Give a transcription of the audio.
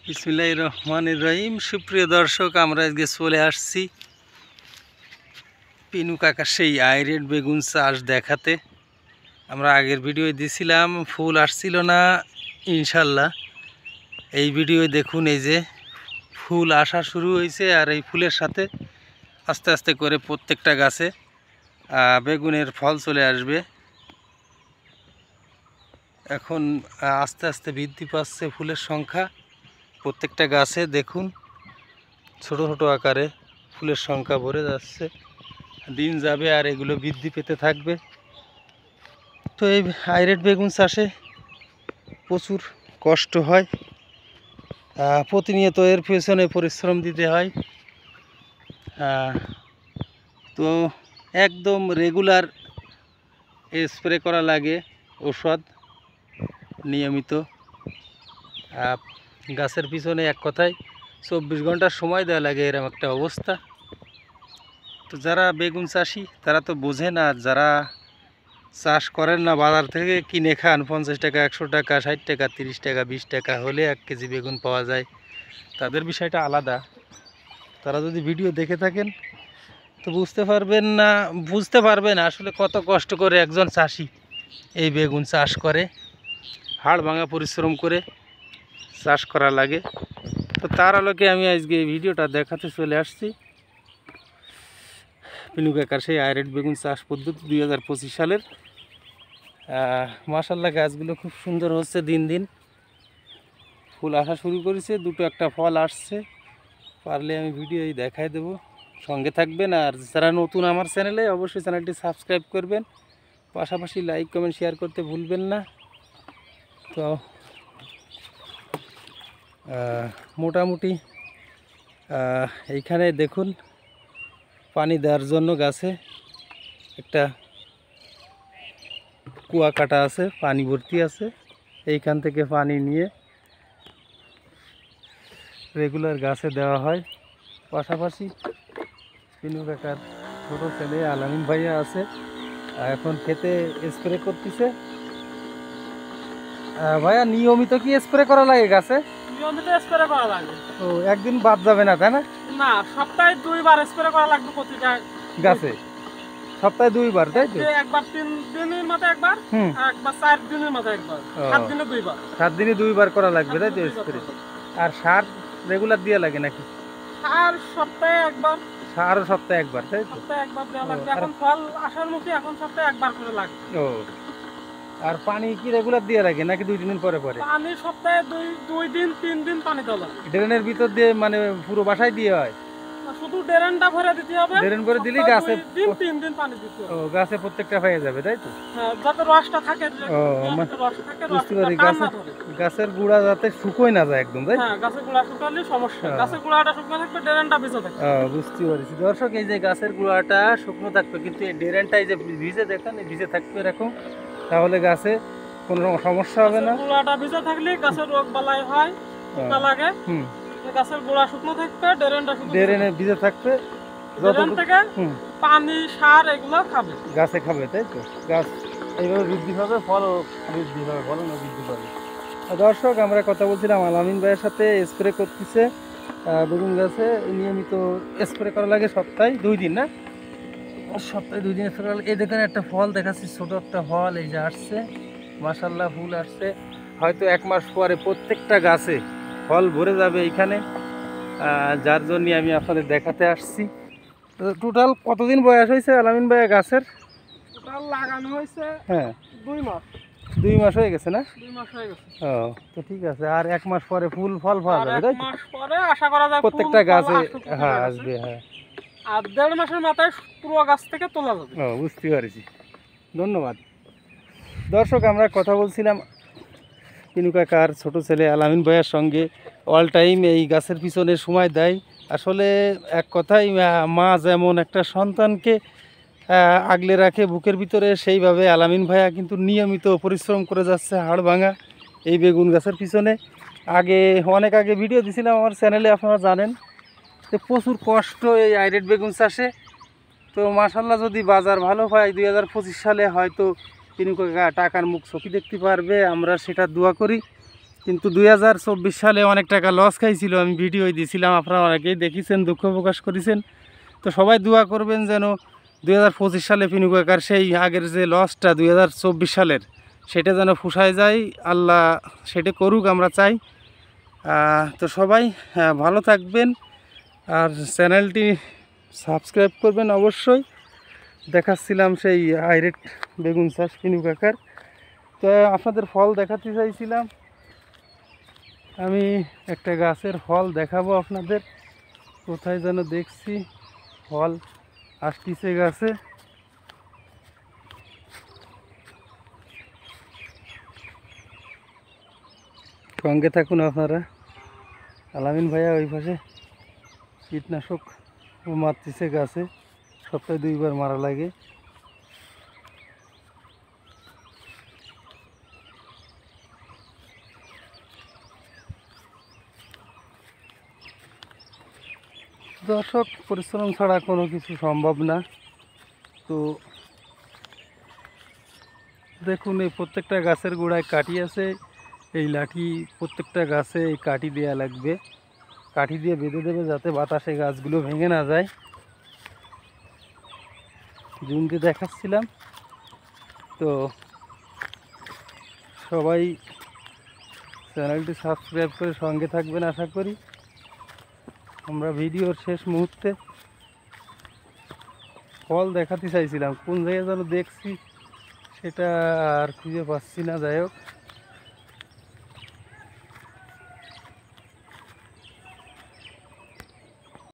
বিসমিল্লাহির রহমানির রহিম। সুপ্রিয় দর্শক, আমরা আজকে চলে আসছি পিনু কাকার সেই আইরেড বেগুন চাষ দেখাতে। আমরা আগের ভিডিও দিছিলাম, ফুল আসছিল না। ইনশাল্লাহ এই ভিডিও দেখুন, এই যে ফুল আসা শুরু হয়েছে, আর এই ফুলের সাথে আস্তে আস্তে করে প্রত্যেকটা গাছে বেগুনের ফল চলে আসবে। এখন আস্তে আস্তে বৃদ্ধি পাচ্ছে ফুলের সংখ্যা প্রত্যেকটা গাছে। দেখুন ছোট ছোট আকারে ফুলের সংখ্যা ভরে যাচ্ছে, দিন যাবে আর এগুলো বৃদ্ধি পেতে থাকবে। তো এই আইরেড বেগুন চাষে প্রচুর কষ্ট হয়, প্রতিনিয়ত এর পেছনে পরিশ্রম দিতে হয়। তো একদম রেগুলার স্প্রে করা লাগে ওষুধ নিয়মিত। গাছের পিছনে এক কথায় 24 ঘন্টার সময় দেওয়া লাগে, এরকম একটা অবস্থা। তো যারা বেগুন চাষি তারা তো বোঝেন, আর যারা চাষ করেন না, বাজার থেকে কিনে খান, 50 টাকা 100 টাকা 60 টাকা 30 টাকা 20 টাকা হলে 1 কেজি বেগুন পাওয়া যায়, তাদের বিষয়টা আলাদা। তারা যদি ভিডিও দেখে থাকেন তো বুঝতে পারবেন আসলে কত কষ্ট করে একজন চাষি এই বেগুন চাষ করে, হাড় ভাঙা পরিশ্রম করে চাষ করা লাগে। তো তার আলোকে আমি আজকে এই ভিডিওটা দেখাতে চলে আসছি পিনু কাকার সেই আইরেড বেগুন চাষ পদ্ধতি 2025 সালের। মাশাআল্লাহ গাছগুলো খুব সুন্দর হচ্ছে, দিন দিন ফুল আসা শুরু করেছে, দুটো একটা ফল আসছে। পারলে আমি ভিডিও দেখাই দেবো, সঙ্গে থাকবেন। আর যারা নতুন আমার চ্যানেলে, অবশ্যই চ্যানেলটি সাবস্ক্রাইব করবেন, পাশাপাশি লাইক কমেন্ট শেয়ার করতে ভুলবেন না। তো মোটামুটি এইখানে দেখুন পানি দেওয়ার জন্য গাছে একটা কুয়া কাটা আছে, পানি ভর্তি আছে। এইখান থেকে পানি নিয়ে রেগুলার গাছে দেওয়া হয়। পাশাপাশি পিনু কাকার ছোটো ছেলে আলামিন ভাইয়া আছে, এখন খেতে স্প্রে করতেছে। ভাইয়া নিয়মিত কি স্প্রে করা লাগে গাছে? নিয়মিত স্প্রে করা লাগে। ও, একদিন বাদ যাবে না, তাই না? না, সপ্তাহে 2 বার স্প্রে করা লাগবে প্রতিটা গাছে। সপ্তাহে 2 বার, তাই তো? একবার 3 দিনের মাথায় একবার, আর একবার 4 দিনের মাথায় একবার, 7 দিনে 2 বার। 7 দিনে 2 বার করা লাগবে, তাই তো স্প্রে? আর সার রেগুলার দেওয়া লাগে নাকি? সার সপ্তাহে একবার। সারও সপ্তাহে একবার, তাই তো? সপ্তাহে একবার দেওয়া লাগবে। এখন ফল আসার মুখে, এখন সপ্তাহে একবার করে লাগবে। ও, আর পানি কি রেগুলার দিয়ে লাগে নাকি 2 দিন পরে পরে? পানি সপ্তাহে 2 দিন 3 দিন পানি দেওয়া লাগে। ড্রেনের ভিতর দিয়ে, মানে পুরো বাসায় দিয়ে হয়? শুধু ড্রেনটা ভরে দিতে হবে। ড্রেন করে দিলেই গাছে 3 দিন পানি দিতে হবে। ও, গাছে প্রত্যেকটা হয়ে যাবে, তাই তো? হ্যাঁ, যাতে রসটা থাকে। ও, বুঝতে পারি, গাছের গুঁড়া যাতে শুকোয় না যায় একদম, তাই? হ্যাঁ, গাছের গুঁড়া শুকালে সমস্যা। গাছের গুঁড়াটা শুকনো থাকবে, ড্রেনটা ভিজে থাকবে। বুঝতে পারছি দর্শক, এই যে গাছের গুঁড়াটা শুকনো থাকবে, কিন্তু এই ড্রেনটা এই যে ভিজে, দেখেন ভিজে থাকবে এরকম, তাহলে গাছে কোনো সমস্যা হবে না। গুঁড়াটা ভিজে থাকলে গাছের রোগ বালাই হয়, পোকা লাগে। গাছের গোড়া শুকনো থাকবে, ড্রেনে ভিজে থাকবে, ড্রেন থেকে পানি সার এগুলো খাবে, গাছে খাবে, তাই তো? গাছ এইভাবে বৃদ্ধি পাবে, ফলও বৃদ্ধি পাবে, ফলন বৃদ্ধি পাবে। দর্শক, আমরা কথা বলছিলাম আলামিন ভাইয়ের সাথে। স্প্রে করতেছে বেগুন গাছে, নিয়মিত স্প্রে করা লাগে সপ্তাহে 2 দিন, না? সপ্তাহে 2 দিন স্প্রে করা লাগে। এই দেখেন একটা ফল দেখাচ্ছি, ছোট একটা ফল এই যে আসছে, মাশাআল্লাহ ফুল আসছে। হয়তো 1 মাস পরে প্রত্যেকটা গাছে ফল ভরে যাবে এইখানে, যার জন্য আমি আপনাদের দেখাতে আসছি। টোটাল কতদিন বয়স হয়েছে আলামিন ভাইয়া গাছের? টোটাল লাগানো হয়েছে 2 মাস। 2 মাস হয়ে গেছে, না? 2 মাস হয়ে গেছে। ও, তো ঠিক আছে। আর 1 মাস পরে ফুল ফল পাওয়া যাবে, তাই তো? 1 মাস পরে আশা করা যায় প্রত্যেকটা গাছে আসবে। হ্যাঁ, আর 1.5 মাসের মাথায় পুরো গাছ থেকে তোলা যাবে। ও, বুঝতে পারছি। ধন্যবাদ দর্শক, আমরা কথা বলছিলাম পিনু কাকার ছোট ছেলে আলামিন ভাইয়ের সঙ্গে। অল টাইম এই গাছের পিছনে সময় দেয়। আসলে এক কথায় মা যেমন একটা সন্তানকে আগলে রাখে বুকের ভিতরে, সেইভাবে আলামিন ভাইয়া কিন্তু নিয়মিত পরিশ্রম করে যাচ্ছে হাড় ভাঙা এই বেগুন গাছের পিছনে। অনেক আগে ভিডিও দিয়েছিলাম আমার চ্যানেলে, আপনারা জানেন। তো প্রচুর কষ্ট এই আইরেড বেগুন চাষে। তো মাশাআল্লাহ যদি বাজার ভালো হয় 2025 সালে হয়তো পিনু কাকা টাকার মুখ চোখে দেখতে পারবে, আমরা সেটা দোয়া করি। কিন্তু 2024 সালে অনেক টাকা লস খাইছিল, আমি ভিডিও দিয়েছিলাম, আপনারা অনেকেই দেখেছেন, দুঃখ প্রকাশ করেছেন। তো সবাই দোয়া করবেন যেন 2025 সালে পিনু কাকার সেই আগের যে লসটা 2024 সালের, সেটা যেন ফুসায় যায়, আল্লাহ সেটা করুক, আমরা চাই। তো সবাই ভালো থাকবেন, আর চ্যানেলটি সাবস্ক্রাইব করবেন অবশ্যই। দেখাচ্ছিলাম সেই হাইব্রিড বেগুন চাষ পিনু কাকার। তো আপনাদের ফল দেখাতে চাইছিলাম, আমি একটা গাছের ফল দেখাবো আপনাদের। কোথায় যেন দেখছি ফল আসতেছে গাছে। সঙ্গে থাকুন আপনারা। আলামিন ভাইয়া ওই পাশে কীটনাশক মারতেছে গাছে, সপ্তাহে 2 বার মারা লাগে। দর্শক, পরিশ্রম ছাড়া কোনো কিছু সম্ভব না। তো দেখুন, এই প্রত্যেকটা গাছের গোড়ায় কাঠি আছে, এই লাঠি প্রত্যেকটা গাছে এই কাঠি দেওয়া লাগবে, কাঠি দিয়ে বেঁধে দেবে যাতে বাতাসে গাছগুলো ভেঙে না যায়। জুমকে দেখাচ্ছিলাম। তো সবাই চ্যানেলটি সাবস্ক্রাইব করে সঙ্গে থাকবেন আশা করি। আমরা ভিডিওর শেষ মুহূর্তে ফল দেখাতে চাইছিলাম, কোন জায়গায় যেন দেখছি সেটা আর খুঁজে পাচ্ছি না, যাই হোক।